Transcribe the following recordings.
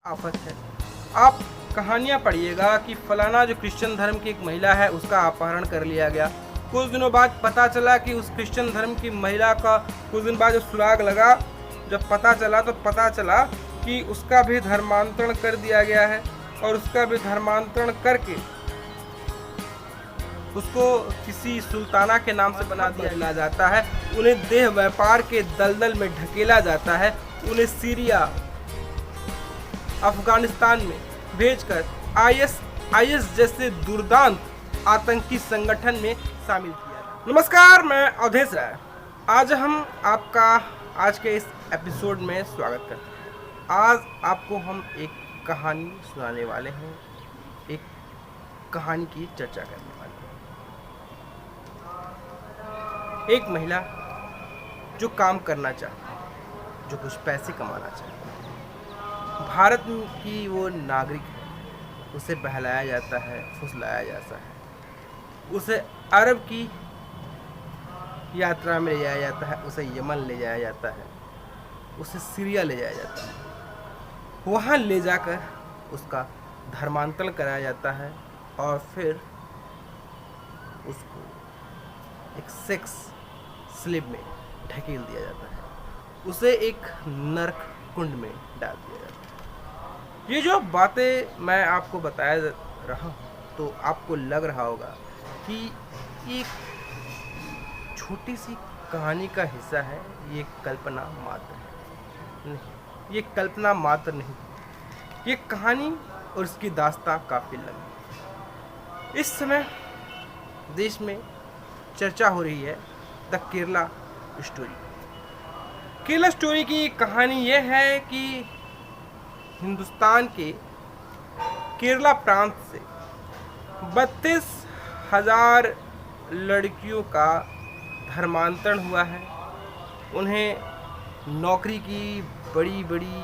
आफत है। आप कहानियाँ पढ़िएगा कि फलाना जो क्रिश्चियन धर्म की एक महिला है उसका अपहरण कर लिया गया। कुछ दिनों बाद पता चला कि उस क्रिश्चियन धर्म की महिला का कुछ दिन बाद जो सुराग लगा, जब पता चला कि उसका भी धर्मांतरण कर दिया गया है और उसका भी धर्मांतरण करके उसको किसी सुल्ताना के नाम से बना दिया जाता है। उन्हें देह व्यापार के दलदल में ढकेला जाता है। उन्हें सीरिया, अफगानिस्तान में भेजकर आईएस जैसे दुर्दांत आतंकी संगठन में शामिल किया। नमस्कार, मैं अवधेश राय। आज हम आपका आज के इस एपिसोड में स्वागत करते हैं। आज आपको हम एक कहानी सुनाने वाले हैं, एक कहानी की चर्चा करने वाले हैं। एक महिला जो काम करना चाहती है, जो कुछ पैसे कमाना चाहती है, भारत की वो नागरिक है, उसे बहलाया जाता है, फुसलाया जाता है, उसे अरब की यात्रा में ले जाया जाता है, उसे यमन ले जाया जाता है, उसे सीरिया ले जाया जाता है। वहाँ ले जाकर उसका धर्मांतरण कराया जाता है और फिर उसको एक सेक्स स्लेव में ढकेल दिया जाता है, उसे एक नरक कुंड में डाल दिया जाता है। ये जो बातें मैं आपको बताया रहा हूँ तो आपको लग रहा होगा कि ये छोटी सी कहानी का हिस्सा है, ये कल्पना मात्र है। नहीं, ये कल्पना मात्र नहीं, ये कहानी और इसकी दास्तां काफ़ी लंबी। इस समय देश में चर्चा हो रही है the Kerala story. Kerala story की कहानी यह है कि हिंदुस्तान के केरला प्रांत से 32,000 लड़कियों का धर्मांतरण हुआ है। उन्हें नौकरी की बड़ी बड़ी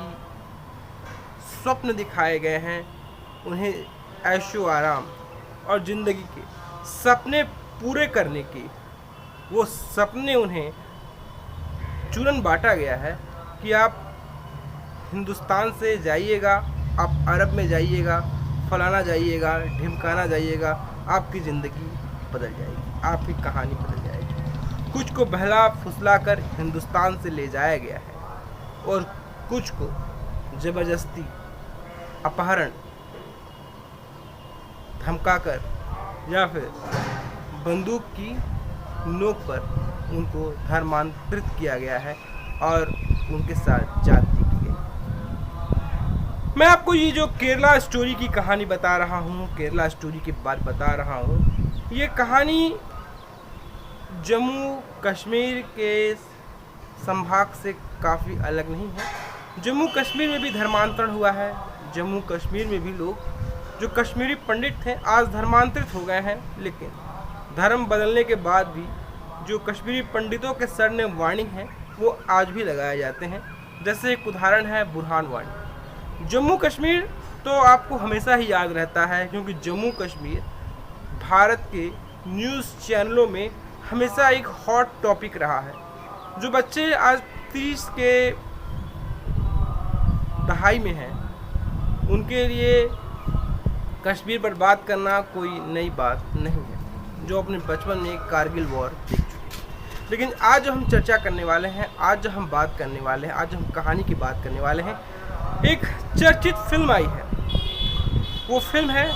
स्वप्न दिखाए गए हैं, उन्हें ऐशो आराम और ज़िंदगी के सपने पूरे करने के वो सपने उन्हें चूरन बांटा गया है कि आप हिंदुस्तान से जाइएगा, आप अरब में जाइएगा, फलाना जाइएगा, ढिमकाना जाइएगा, आपकी ज़िंदगी बदल जाएगी, आपकी कहानी बदल जाएगी। कुछ को बहला फुसला कर हिंदुस्तान से ले जाया गया है और कुछ को ज़बरदस्ती अपहरण, धमकाकर या फिर बंदूक की नोक पर उनको धर्मांतरित किया गया है और उनके साथ जाति की गई। मैं आपको ये जो केरला स्टोरी की कहानी बता रहा हूँ, केरला स्टोरी की बात बता रहा हूँ, ये कहानी जम्मू कश्मीर के संभाग से काफ़ी अलग नहीं है। जम्मू कश्मीर में भी धर्मांतरण हुआ है। जम्मू कश्मीर में भी लोग जो कश्मीरी पंडित थे आज धर्मांतरित हो गए हैं, लेकिन धर्म बदलने के बाद भी जो कश्मीरी पंडितों के सर में वार्निंग है वो आज भी लगाए जाते हैं। जैसे एक उदाहरण है बुरहान वाणी। जम्मू कश्मीर तो आपको हमेशा ही याद रहता है क्योंकि जम्मू कश्मीर भारत के न्यूज़ चैनलों में हमेशा एक हॉट टॉपिक रहा है। जो बच्चे आज 30 के दहाई में हैं उनके लिए कश्मीर पर बात करना कोई नई बात नहीं है, जो अपने बचपन में कारगिल वॉर देख चुके हैं। लेकिन आज जो हम चर्चा करने वाले हैं, आज जो हम बात करने वाले हैं, आज हम कहानी की बात करने वाले हैं, एक चर्चित फिल्म आई है। वो फिल्म है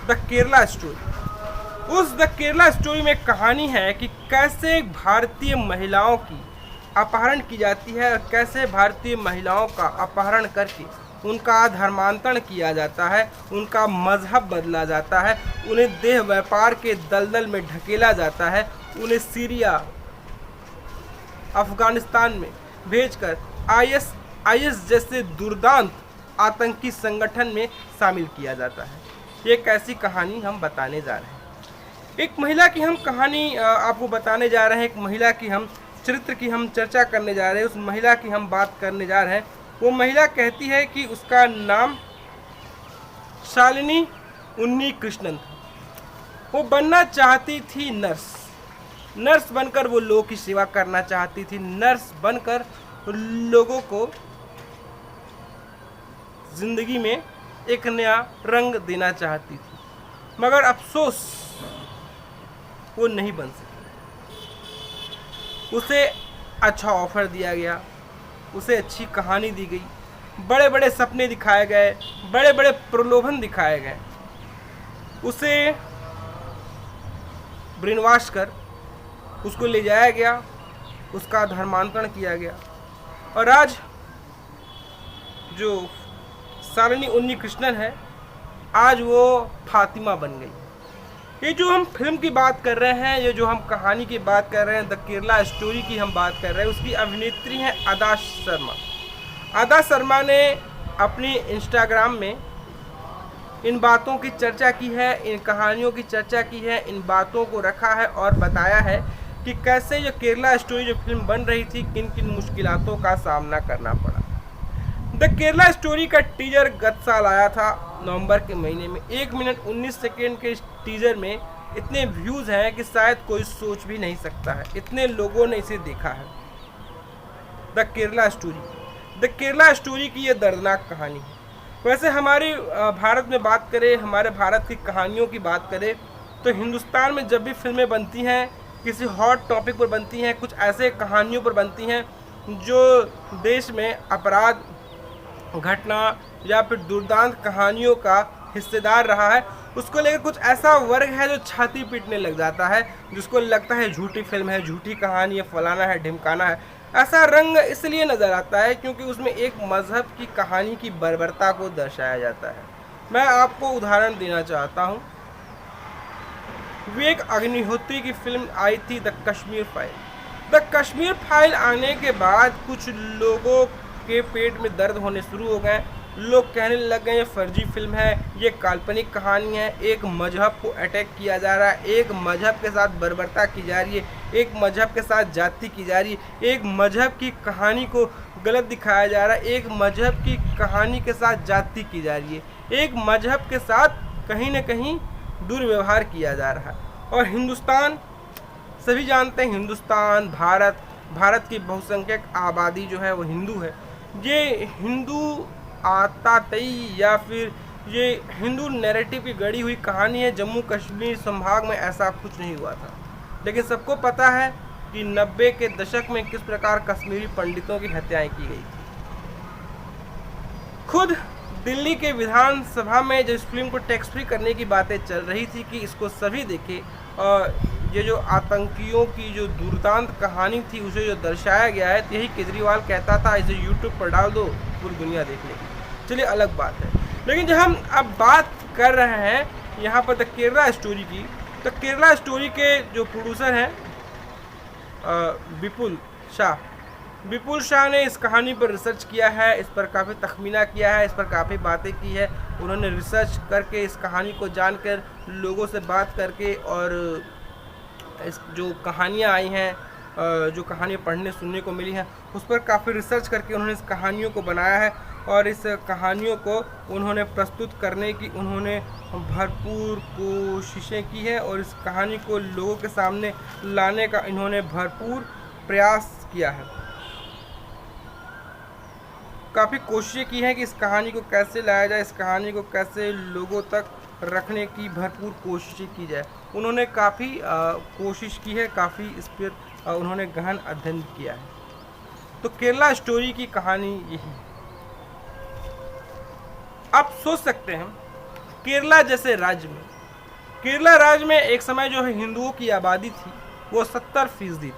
द केरला स्टोरी। उस द केरला स्टोरी में कहानी है कि कैसे भारतीय महिलाओं की अपहरण की जाती है और कैसे भारतीय महिलाओं का अपहरण करके उनका धर्मांतरण किया जाता है, उनका मजहब बदला जाता है, उन्हें देह व्यापार के दलदल में ढकेला जाता है, उन्हें सीरिया, अफगानिस्तान में भेजकर आईएस जैसे दुर्दांत आतंकी संगठन में शामिल किया जाता है। एक ऐसी कहानी हम बताने जा रहे हैं। एक महिला की हम कहानी आपको बताने जा रहे हैं, एक महिला की हम चरित्र की हम चर्चा करने जा रहे हैं, उस महिला की हम बात करने जा रहे हैं। वो महिला कहती है कि उसका नाम शालिनी उन्नीकृष्णन था। वो बनना चाहती थी नर्स बनकर वो लोगों की सेवा करना चाहती थी, नर्स बनकर लोगों को ज़िंदगी में एक नया रंग देना चाहती थी, मगर अफसोस वो नहीं बन सकी। उसे अच्छा ऑफर दिया गया, उसे अच्छी कहानी दी गई, बड़े बड़े सपने दिखाए गए, बड़े बड़े प्रलोभन दिखाए गए, उसे ब्रेन वॉश कर उसको ले जाया गया, उसका धर्मांतरण किया गया, और आज जो शालिनी उन्नी कृष्णन है, आज वो फातिमा बन गई। ये जो हम फिल्म की बात कर रहे हैं, ये जो हम कहानी की बात कर रहे हैं, द केरला स्टोरी की हम बात कर रहे हैं, उसकी अभिनेत्री हैं अदा शर्मा। अदा शर्मा ने अपनी इंस्टाग्राम में इन बातों की चर्चा की है, इन कहानियों की चर्चा की है, इन बातों को रखा है और बताया है कि कैसे जो केरला स्टोरी जो फिल्म बन रही थी, किन किन मुश्किलातों का सामना करना पड़ा। द केरला स्टोरी का टीजर गत साल आया था नवंबर के महीने में। 1 मिनट 19 सेकेंड के इस टीजर में इतने व्यूज़ हैं कि शायद कोई सोच भी नहीं सकता है, इतने लोगों ने इसे देखा है। द केरला स्टोरी की ये दर्दनाक कहानी है। वैसे हमारी भारत में बात करें, हमारे भारत की कहानियों की बात करें, तो हिंदुस्तान में जब भी फिल्में बनती हैं, किसी हॉट टॉपिक पर बनती हैं, कुछ ऐसे कहानियों पर बनती हैं जो देश में अपराध घटना या फिर दुर्दांत कहानियों का हिस्सेदार रहा है, उसको लेकर कुछ ऐसा वर्ग है जो छाती पीटने लग जाता है, जिसको लगता है झूठी फिल्म है, झूठी कहानी है, फलाना है, ढिमकाना है। ऐसा रंग इसलिए नज़र आता है क्योंकि उसमें एक मज़हब की कहानी की बर्बरता को दर्शाया जाता है। मैं आपको उदाहरण देना चाहता हूँ। विवेक अग्निहोत्री की फिल्म आई थी द कश्मीर फाइल आने के बाद कुछ लोगों के पेट में दर्द होने शुरू हो गए। लोग कहने लग गए ये फर्जी फिल्म है, ये काल्पनिक कहानी है, एक मजहब को अटैक किया जा रहा है, एक मजहब के साथ बर्बरता की जा रही है, एक मजहब के साथ जाति की जा रही है, एक मजहब की कहानी को गलत दिखाया जा रहा है, एक मजहब की कहानी के साथ जाति की जा रही है, एक मजहब के साथ कहीं न कहीं दुर्व्यवहार किया जा रहा है। और हिंदुस्तान, सभी जानते हैं हिंदुस्तान, भारत की बहुसंख्यक आबादी जो है वो हिंदू है। ये हिंदू आतातई या फिर ये हिंदू नैरेटिव की गढ़ी हुई कहानी है। जम्मू कश्मीर संभाग में ऐसा कुछ नहीं हुआ था, लेकिन सबको पता है कि 90 के दशक में किस प्रकार कश्मीरी पंडितों की हत्याएं की गई थी। खुद दिल्ली के विधानसभा में जो इस फिल्म को टैक्स फ्री करने की बातें चल रही थी कि इसको सभी देखें, और ये जो आतंकियों की जो दुर्दांत कहानी थी उसे जो दर्शाया गया है, यही केजरीवाल कहता था इसे यूट्यूब पर डाल दो, पूरी दुनिया देख लेगी। चलिए अलग बात है, लेकिन जब हम अब बात कर रहे हैं यहाँ पर द केरला स्टोरी की, तो केरला स्टोरी के जो प्रोड्यूसर हैं विपुल शाह ने इस कहानी पर रिसर्च किया है, इस पर काफ़ी तखमीना किया है, इस पर काफ़ी बातें की है। उन्होंने रिसर्च करके इस कहानी को जानकर, लोगों से बात करके, और इस जो कहानियाँ आई हैं, जो कहानियाँ पढ़ने सुनने को मिली हैं, उस पर काफ़ी रिसर्च करके उन्होंने इस कहानियों को बनाया है। और इस कहानियों को उन्होंने प्रस्तुत करने की उन्होंने भरपूर कोशिशें की है, और इस कहानी को लोगों के सामने लाने का इन्होंने भरपूर प्रयास किया है। काफ़ी कोशिशें की हैं कि इस कहानी को कैसे लाया जाए, इस कहानी को कैसे लोगों तक रखने की भरपूर कोशिशें की जाए। उन्होंने काफ़ी कोशिश की है, काफ़ी इस पर उन्होंने गहन अध्ययन किया है। तो केरला स्टोरी की कहानी यही है। आप सोच सकते हैं केरला जैसे राज्य में, केरला राज्य में एक समय जो है हिंदुओं की आबादी थी वो 70% थी,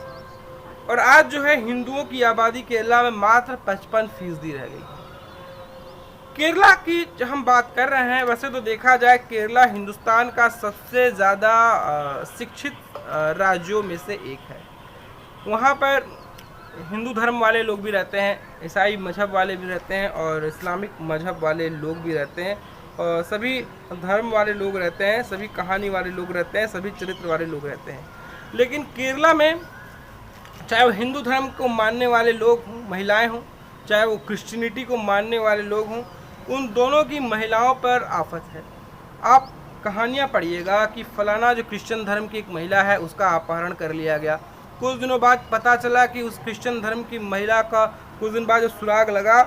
और आज जो है हिंदुओं की आबादी केरला में मात्र 55% रह गई। केरला की जब हम बात कर रहे हैं, वैसे तो देखा जाए केरला हिंदुस्तान का सबसे ज़्यादा शिक्षित राज्यों में से एक है। वहाँ पर हिंदू धर्म वाले लोग भी रहते हैं, ईसाई मजहब वाले भी रहते हैं, और इस्लामिक मजहब वाले लोग भी रहते हैं, और सभी धर्म वाले लोग रहते हैं, सभी कहानी वाले लोग रहते हैं, सभी चरित्र वाले लोग रहते हैं। लेकिन केरला में चाहे वो हिंदू धर्म को मानने वाले लोग हों, महिलाएं हों, चाहे वो क्रिश्चियनिटी को मानने वाले लोग हों, उन दोनों की महिलाओं पर आफत है। आप कहानियाँ पढ़िएगा कि फलाना जो क्रिश्चियन धर्म की एक महिला है उसका अपहरण कर लिया गया। कुछ दिनों बाद पता चला कि उस क्रिश्चियन धर्म की महिला का कुछ दिन बाद जो सुराग लगा,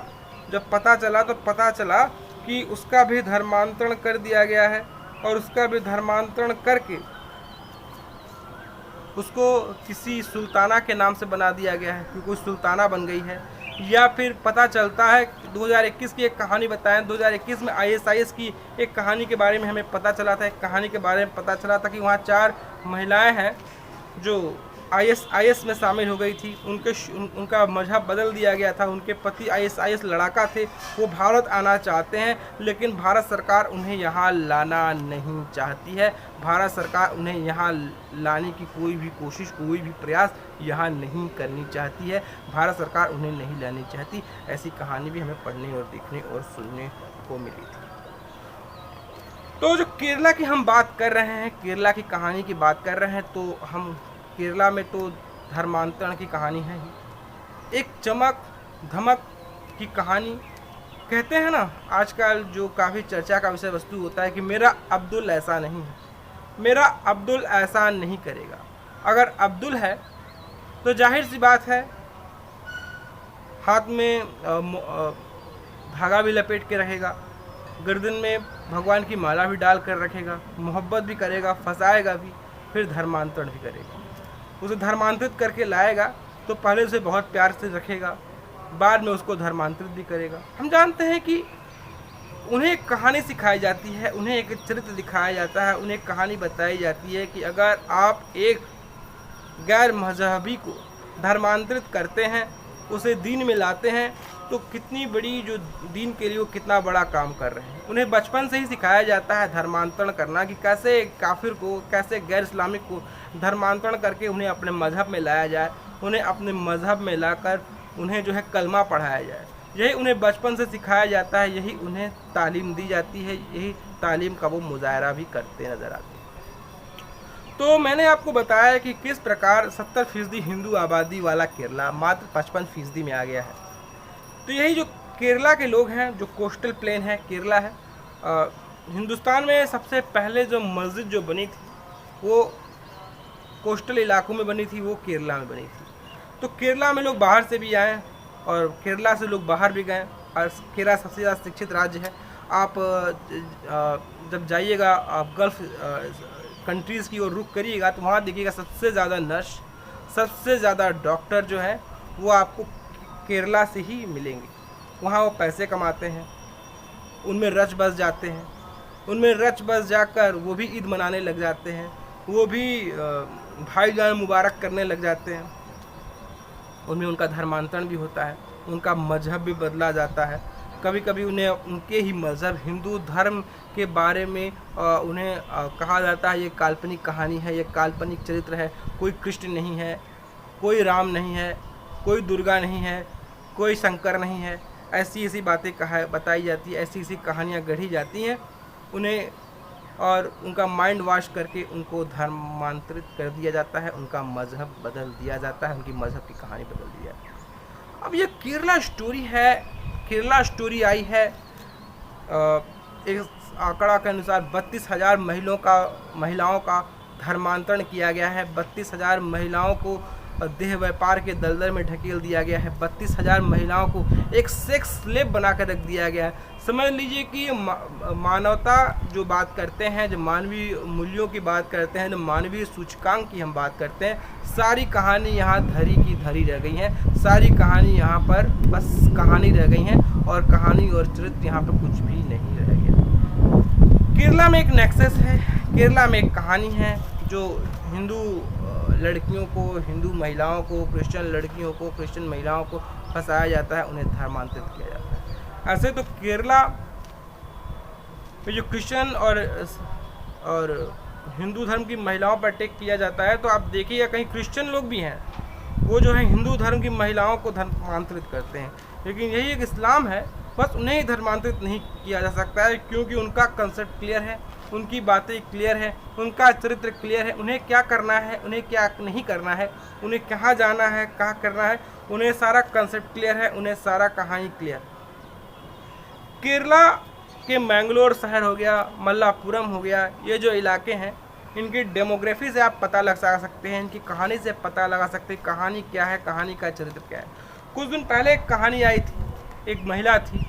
जब पता चला तो पता चला कि उसका भी धर्मांतरण कर दिया गया है और उसका भी धर्मांतरण करके उसको किसी सुल्ताना के नाम से बना दिया गया है, क्योंकि सुल्ताना बन गई है। या फिर पता चलता है 2021 की एक कहानी बताएं, 2021 में ISIS की एक कहानी के बारे में हमें पता चला था, एक कहानी के बारे में पता चला था कि वहाँ 4 महिलाएं हैं जो ISIS में शामिल हो गई थी। उनका मजहब बदल दिया गया था। उनके पति ISIS लड़ाका थे, वो भारत आना चाहते हैं, लेकिन भारत सरकार उन्हें यहाँ लाना नहीं चाहती है। भारत सरकार उन्हें यहाँ लाने की कोई भी कोशिश, कोई भी प्रयास यहाँ नहीं करनी चाहती है। भारत सरकार उन्हें नहीं लानी चाहती। ऐसी कहानी भी हमें पढ़ने और देखने और सुनने को मिली थी। तो जो केरला की हम बात कर रहे हैं, केरला की कहानी की बात कर रहे हैं, तो हम केरला में तो धर्मांतरण की कहानी है ही, एक चमक धमक की कहानी। कहते हैं ना आजकल जो काफ़ी चर्चा का विषय वस्तु होता है कि मेरा अब्दुल ऐसा नहीं है, मेरा अब्दुल ऐसा नहीं करेगा। अगर अब्दुल है तो जाहिर सी बात है हाथ में धागा भी लपेट के रहेगा, गर्दन में भगवान की माला भी डाल कर रखेगा, मोहब्बत भी करेगा, फंसाएगा भी, फिर धर्मांतरण भी करेगा। उसे धर्मांतरित करके लाएगा तो पहले उसे बहुत प्यार से रखेगा, बाद में उसको धर्मांतरित भी करेगा। हम जानते हैं कि उन्हें एक कहानी सिखाई जाती है, उन्हें एक चरित्र दिखाया जाता है, उन्हें एक कहानी बताई जाती है कि अगर आप एक गैर मजहबी को धर्मांतरित करते हैं, उसे दीन में लाते हैं, तो कितनी बड़ी जो दीन के लिए वो कितना बड़ा काम कर रहे हैं। उन्हें बचपन से ही सिखाया जाता है धर्मांतरण करना, कि कैसे काफिर को, कैसे गैर इस्लामिक को धर्मांतरण करके उन्हें अपने मज़हब में लाया जाए, उन्हें अपने मज़हब में लाकर उन्हें जो है कलमा पढ़ाया जाए। यही उन्हें बचपन से सिखाया जाता है, यही उन्हें तालीम दी जाती है, यही तालीम का वो मुजाहरा भी करते नज़र आते हैं। तो मैंने आपको बताया कि किस प्रकार 70% हिंदू आबादी वाला केरला मात्र 55% में आ गया है। तो यही जो केरला के लोग हैं, जो कोस्टल प्लेन है, केरला है, हिंदुस्तान में सबसे पहले जो मस्जिद जो बनी थी वो कोस्टल इलाकों में बनी थी, वो केरला में बनी थी। तो केरला में लोग बाहर से भी आए और केरला से लोग बाहर भी गए, और केरला सबसे ज़्यादा शिक्षित राज्य है। आप जब जाइएगा, आप गल्फ़ कंट्रीज़ की ओर रुख करिएगा तो वहाँ देखिएगा सबसे ज़्यादा नर्स, सबसे ज़्यादा डॉक्टर जो है वो आपको केरला से ही मिलेंगे। वहाँ वो पैसे कमाते हैं, उनमें रच बस जाते हैं, उनमें रच बस जाकर वो भी ईद मनाने लग जाते हैं, वो भी भाईजान मुबारक करने लग जाते हैं। उनमें उनका धर्मांतरण भी होता है, उनका मजहब भी बदला जाता है। कभी कभी उन्हें उनके ही मज़हब हिंदू धर्म के बारे में उन्हें कहा जाता है ये काल्पनिक कहानी है, ये काल्पनिक चरित्र है, कोई कृष्ण नहीं है, कोई राम नहीं है, कोई दुर्गा नहीं है, कोई शंकर नहीं है। ऐसी ऐसी बातें बताई जाती है, ऐसी ऐसी कहानियाँ गढ़ी जाती हैं उन्हें, और उनका माइंड वॉश करके उनको धर्मांतरित कर दिया जाता है, उनका मज़हब बदल दिया जाता है, उनकी मज़हब की कहानी बदल दी जाती है। अब ये केरला स्टोरी है, केरला स्टोरी आई है एक आंकड़ा के अनुसार 32,000 महिलाओं का धर्मांतरण किया गया है। 32,000 महिलाओं को देह व्यापार के दलदल में ढकेल दिया गया है। 32,000 महिलाओं को एक सेक्स स्लेव बना कर रख दिया गया है। समझ लीजिए कि मानवता जो बात करते हैं, जो मानवीय मूल्यों की बात करते हैं, जो मानवीय सूचकांक की हम बात करते हैं, सारी कहानी यहाँ धरी की धरी रह गई हैं। सारी कहानी यहाँ पर बस कहानी रह गई हैं, और कहानी और चरित्र यहाँ पर कुछ भी नहीं रह गया। केरला में एक नेक्सस है, केरला में एक कहानी है जो हिंदू लड़कियों को, हिंदू महिलाओं को, क्रिश्चियन लड़कियों को, क्रिश्चियन महिलाओं को फंसाया जाता है, उन्हें धर्मांतरित किया जाता है। ऐसे तो केरला में जो क्रिश्चियन और हिंदू धर्म की महिलाओं पर अटैक किया जाता है, तो आप देखिएगा कहीं क्रिश्चियन लोग भी हैं, वो जो है हिंदू धर्म की महिलाओं को धर्मांतरित करते हैं। लेकिन यही एक इस्लाम है, बस उन्हें ही धर्मांतरित नहीं किया जा सकता है, क्योंकि उनका कंसेप्ट क्लियर है, उनकी बातें क्लियर है, उनका चरित्र क्लियर है, उन्हें क्या करना है, उन्हें क्या नहीं करना है, उन्हें कहाँ जाना है, कहाँ करना है, उन्हें सारा कंसेप्ट क्लियर है, उन्हें सारा कहानी क्लियर। केरला के मैंगलोर शहर हो गया, मल्लापुरम हो गया, ये जो इलाके हैं, इनकी डेमोग्राफी से आप पता लगा सकते हैं, इनकी कहानी से पता लगा सकते हैं कहानी क्या है, कहानी का चरित्र क्या है। कुछ दिन पहले एक कहानी आई थी, एक महिला थी,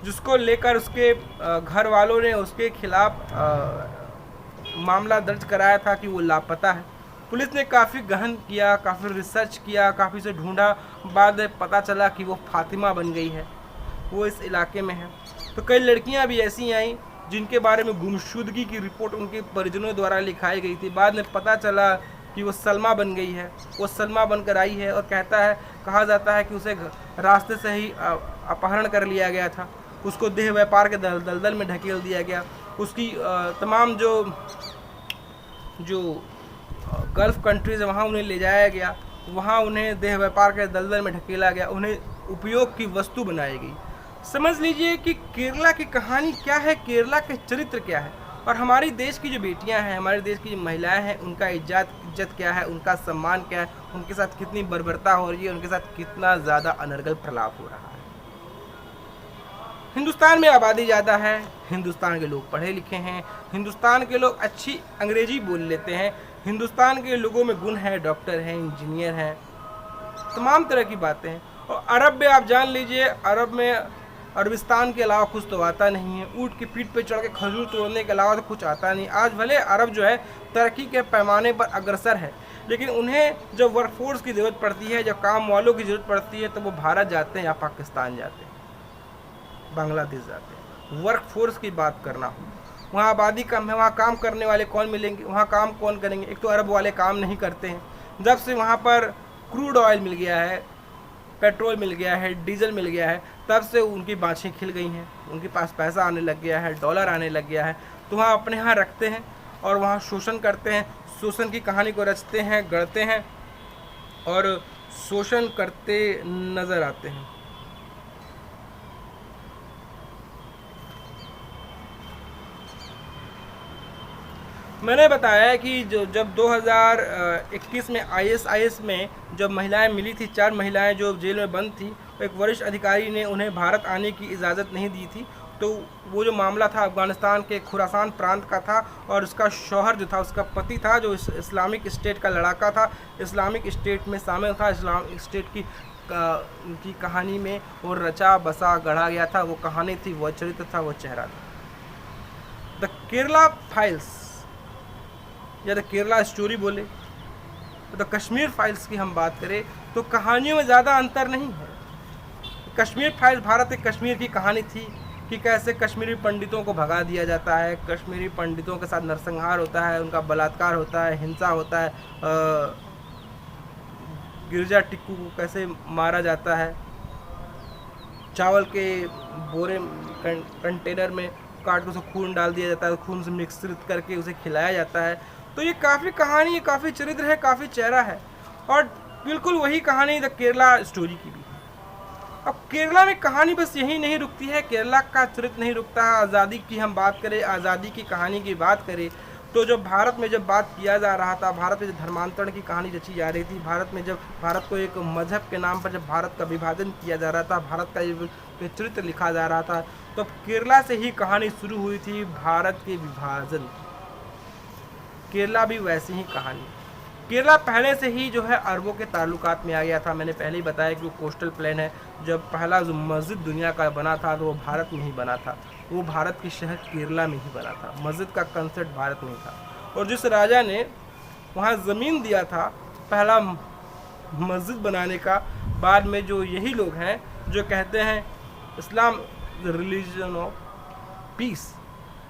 जिसको लेकर उसके घर वालों ने उसके खिलाफ मामला दर्ज कराया था कि वो लापता है। पुलिस ने काफ़ी गहन किया, काफ़ी रिसर्च किया, काफ़ी से ढूंढा, बाद में पता चला कि वो फातिमा बन गई है, वो इस इलाके में है। तो कई लड़कियां भी ऐसी आईं जिनके बारे में गुमशुदगी की रिपोर्ट उनके परिजनों द्वारा लिखाई गई थी। बाद में पता चला कि वो सलमा बन गई है, वो सलमा बनकर आई है, और कहा जाता है कि उसे रास्ते से ही अपहरण कर लिया गया था, उसको देह व्यापार के दलदल में ढकेल दिया गया। उसकी तमाम जो गल्फ़ कंट्रीज़ वहाँ उन्हें ले जाया गया, वहाँ उन्हें देह व्यापार के दलदल में ढकेला गया, उन्हें उपयोग की वस्तु बनाई गई। समझ लीजिए कि केरला की कहानी क्या है, केरला के चरित्र क्या है, और हमारे देश की जो बेटियां हैं, हमारे देश की जो महिलाएं हैं, उनका इज्जत क्या है, उनका सम्मान क्या है, उनके साथ कितनी बर्बरता हो रही है, उनके साथ कितना ज़्यादा अनर्गल प्रलाप हो रहा है। हिंदुस्तान में आबादी ज़्यादा है, हिंदुस्तान के लोग पढ़े लिखे हैं, हिंदुस्तान के लोग अच्छी अंग्रेजी बोल लेते हैं, हिंदुस्तान के लोगों में गुण है, डॉक्टर हैं, इंजीनियर हैं, तमाम तरह की बातें हैं। और अरब में आप जान लीजिए, अरब में अरबिस्तान के अलावा कुछ तो आता नहीं है, ऊँट की पीठ पे चढ़ के खजूर तोड़ने के अलावा तो कुछ आता नहीं। आज भले अरब जो है तरक्की के पैमाने पर अग्रसर है, लेकिन उन्हें जब वर्कफोर्स की ज़रूरत पड़ती है, जब काम वालों की ज़रूरत पड़ती है, तो वो भारत जाते हैं या पाकिस्तान जाते हैं, बांग्लादेश जाते हैं। वर्कफोर्स की बात करना हो, वहाँ आबादी कम है, वहाँ काम करने वाले कौन मिलेंगे, वहाँ काम कौन करेंगे? एक तो अरब वाले काम नहीं करते हैं। जब से वहाँ पर क्रूड ऑयल मिल गया है, पेट्रोल मिल गया है, डीजल मिल गया है, तब से उनकी बाँछें खिल गई हैं, उनके पास पैसा आने लग गया है, डॉलर आने लग गया है, तो वहाँ अपने यहाँ रखते हैं और वहाँ शोषण करते हैं, शोषण की कहानी को रचते हैं, गढ़ते हैं और शोषण करते नज़र आते हैं। मैंने बताया कि जब 2021 में ISIS में जब महिलाएं मिली थी, 4 महिलाएं जो जेल में बंद थी, एक वरिष्ठ अधिकारी ने उन्हें भारत आने की इजाज़त नहीं दी थी। तो वो जो मामला था अफ़गानिस्तान के खुरासान प्रांत का था, और उसका शौहर जो था, उसका पति था, जो इस्लामिक स्टेट का लड़ाका था, इस्लामिक स्टेट में शामिल था, इस्लामिक स्टेट की कहानी में वो रचा बसा गढ़ा गया था। वो कहानी थी, वो चरित्र था, वो चेहरा था। द केरला फाइल्स या द केरला स्टोरी बोले, तो कश्मीर फाइल्स की हम बात करें तो कहानियों में ज़्यादा अंतर नहीं है। कश्मीर फाइल्स भारत के कश्मीर की कहानी थी कि कैसे कश्मीरी पंडितों को भगा दिया जाता है, कश्मीरी पंडितों के साथ नरसंहार होता है, उनका बलात्कार होता है, हिंसा होता है, गिरजा टिक्कू को कैसे मारा जाता है, चावल के बोरे कंटेनर में काट के उसे खून डाल दिया जाता है, खून से मिश्रित करके उसे खिलाया जाता है। तो ये काफ़ी कहानी है, काफ़ी चरित्र है, काफ़ी चेहरा है, और बिल्कुल वही कहानी द केरला स्टोरी की भी। अब केरला में कहानी बस यही नहीं रुकती है, केरला का चरित्र नहीं रुकता। आज़ादी की हम बात करें, आज़ादी की कहानी की बात करें, तो जब भारत में जब बात किया जा रहा था, भारत में जब धर्मांतरण की कहानी रची जा रही थी, भारत में जब भारत को एक मजहब के नाम पर जब भारत का विभाजन किया जा रहा था, भारत का ये चरित्र लिखा जा रहा था, तो केरला से ही कहानी शुरू हुई थी, भारत के विभाजन। केरला भी वैसी ही कहानी। केरला पहले से ही जो है अरबों के ताल्लुकात में आ गया था। मैंने पहले ही बताया कि वो कोस्टल प्लेन है। जब पहला जो मस्जिद दुनिया का बना था तो वो भारत में ही बना था, वो भारत के शहर केरला में ही बना था। मस्जिद का कंसेप्ट भारत में ही था, और जिस राजा ने वहाँ ज़मीन दिया था पहला मस्जिद बनाने का, बाद में जो यही लोग हैं जो कहते हैं इस्लाम रिलीजन ऑफ पीस,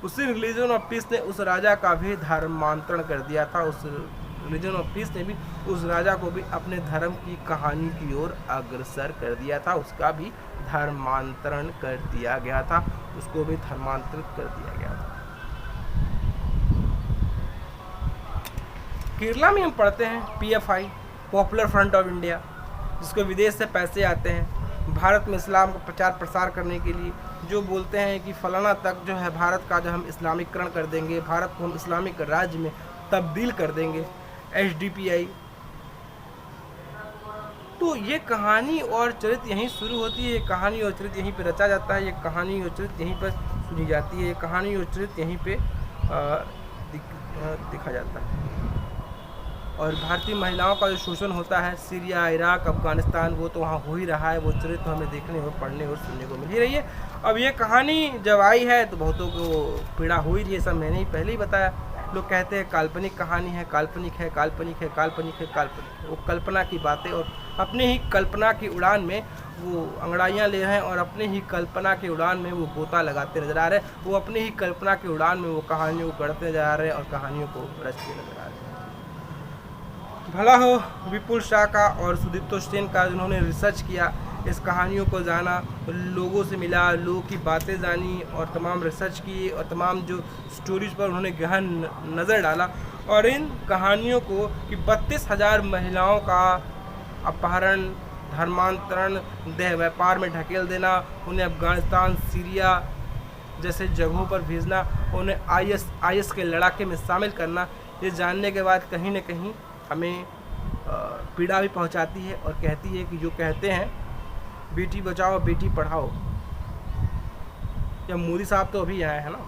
उसी रिलीजन ऑफ पीस ने उस राजा का भी धर्मांतरण कर दिया था। उस रिलीजन ऑफ पीस ने भी उस राजा को भी अपने धर्म की कहानी की ओर अग्रसर कर दिया था, उसका भी धर्मांतरण कर दिया गया था, उसको भी धर्मांतरित कर दिया गया था। केरला में हम पढ़ते हैं PFI, popular front of India, जिसको विदेश से पैसे आते हैं भारत में इस्लाम का प्रचार प्रसार करने के लिए, जो बोलते हैं कि फलाना तक जो है भारत का जो हम इस्लामीकरण कर देंगे, भारत को हम इस्लामिक राज्य में तब्दील कर देंगे, HDPI। तो ये कहानी और चरित्र यहीं शुरू होती है, ये कहानी और चरित्र यहीं पे रचा जाता है, ये कहानी और चरित्र यहीं पर सुनी जाती है, ये कहानी और चरित्र यहीं पे दिखा जाता है। और भारतीय महिलाओं का जो शोषण होता है सीरिया, इराक, अफगानिस्तान, वो तो वहाँ हो ही रहा है। वो चरित्र तो हमें देखने और पढ़ने और सुनने को मिल ही रही है। अब ये कहानी जब आई है तो बहुतों को पीड़ा हो ही रही है। सब मैंने ही पहले ही बताया। लोग कहते हैं काल्पनिक कहानी है, काल्पनिक है, काल्पनिक है, काल्पनिक है, काल्पनिक है। वो कल्पना की बातें और अपने ही कल्पना की उड़ान में वो अंगड़ाइयाँ ले रहे हैं और अपने ही कल्पना की उड़ान में वो गोता लगाते नजर आ रहे हैं। वो अपने ही कल्पना की उड़ान में वो कहानियों को गढ़ते नजर आ रहे हैं और कहानियों को रचते नजर आ रहे हैं। भला हो विपुल शाह का और सुदीप्तो सेन का, जिन्होंने रिसर्च किया, इस कहानियों को जाना, लोगों से मिला, लोगों की बातें जानी और तमाम रिसर्च की और तमाम जो स्टोरीज पर उन्होंने गहन नज़र डाला और इन कहानियों को कि 32,000 महिलाओं का अपहरण, धर्मांतरण, देह व्यापार में ढकेल देना, उन्हें अफगानिस्तान, सीरिया जैसे जगहों पर भेजना, उन्हें आईएस के लड़ाके में शामिल करना, ये जानने के बाद कहीं न कहीं हमें पीड़ा भी पहुंचाती है और कहती है कि जो कहते हैं बेटी बचाओ बेटी पढ़ाओ, या मोदी साहब तो अभी आए हैं ना,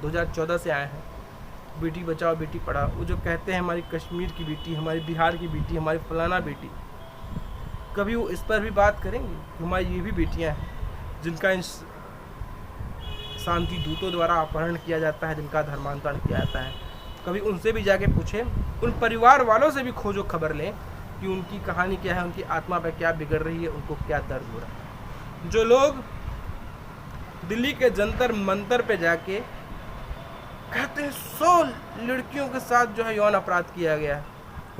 2014 से आए हैं, बेटी बचाओ बेटी पढ़ाओ, वो जो कहते हैं हमारी कश्मीर की बेटी, हमारी बिहार की बेटी, हमारी फलाना बेटी, कभी वो इस पर भी बात करेंगे कि हमारी ये भी बेटियां हैं जिनका इन शांति दूतों द्वारा अपहरण किया जाता है, जिनका धर्मांतरण किया जाता है। कभी उनसे भी जाके पूछें, उन परिवार वालों से भी खोजो खबर लें कि उनकी कहानी क्या है, उनकी आत्मा पर क्या बिगड़ रही है, उनको क्या दर्द हो रहा है। जो लोग दिल्ली के जंतर मंतर पे जाके कहते हैं 100 लड़कियों के साथ जो है यौन अपराध किया गया है,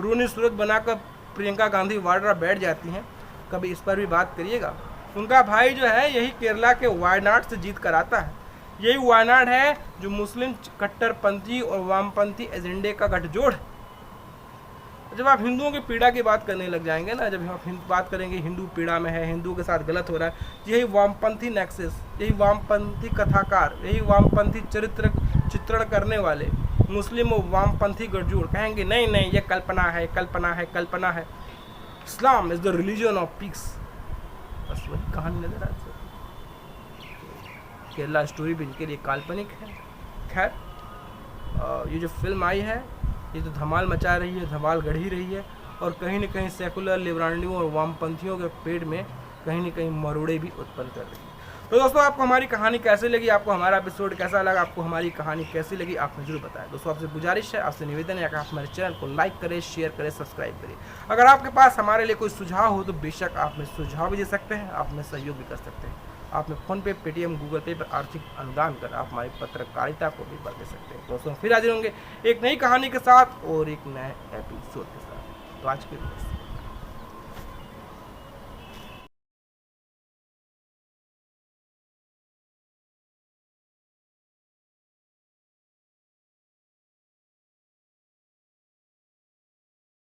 रोनी सूरत बनाकर प्रियंका गांधी वाड्रा बैठ जाती हैं, कभी इस पर भी बात करिएगा। उनका भाई जो है यही केरला के वायनाड से जीत कर आता है। यही वायनाड है जो मुस्लिम कट्टरपंथी और वामपंथी एजेंडे का गठजोड़ है। जब आप हिंदुओं की पीड़ा की बात करने लग जाएंगे ना, जब हम बात करेंगे हिंदू पीड़ा में है, हिंदुओं के साथ गलत हो रहा है, यही वामपंथी नेक्सस, यही वामपंथी कथाकार, यही वामपंथी चित्रण करने वाले मुस्लिम और वामपंथी गठजोड़ कहेंगे नहीं नहीं ये कल्पना है, कल्पना है, कल्पना है, Islam is the religion of peace. बस वही कहानी नजर आती है। केरला स्टोरी भी इनके लिए काल्पनिक है। खैर ये जो फिल्म आई है ये तो धमाल मचा रही है, धमाल गढ़ ही रही है और कहीं न कहीं सेकुलर लिबरालियों और वामपंथियों के पेट में कहीं न कहीं मरोड़े भी उत्पन्न कर रही है। तो दोस्तों आपको हमारी कहानी कैसे लगी, आपको हमारा एपिसोड कैसा लगा, आपको हमारी कहानी कैसी लगी, आप मुझे जरूर बताएं। दोस्तों आपसे गुजारिश है, आपसे निवेदन है कि आप हमारे चैनल को लाइक करें, शेयर करें, सब्सक्राइब करें। अगर आपके पास हमारे लिए कोई सुझाव हो तो बेशक आप हमें सुझाव भी दे सकते हैं, आप हमें सहयोग भी कर सकते हैं। आप में फ़ोन पे, पेटीएम, गूगल पे पर आर्थिक अनुदान कर आप हमारी पत्रकारिता को भी बल दे सकते हैं। दोस्तों फिर हाजिर होंगे एक नई कहानी के साथ और एक नए एपिसोड के साथ। तो आज के लिए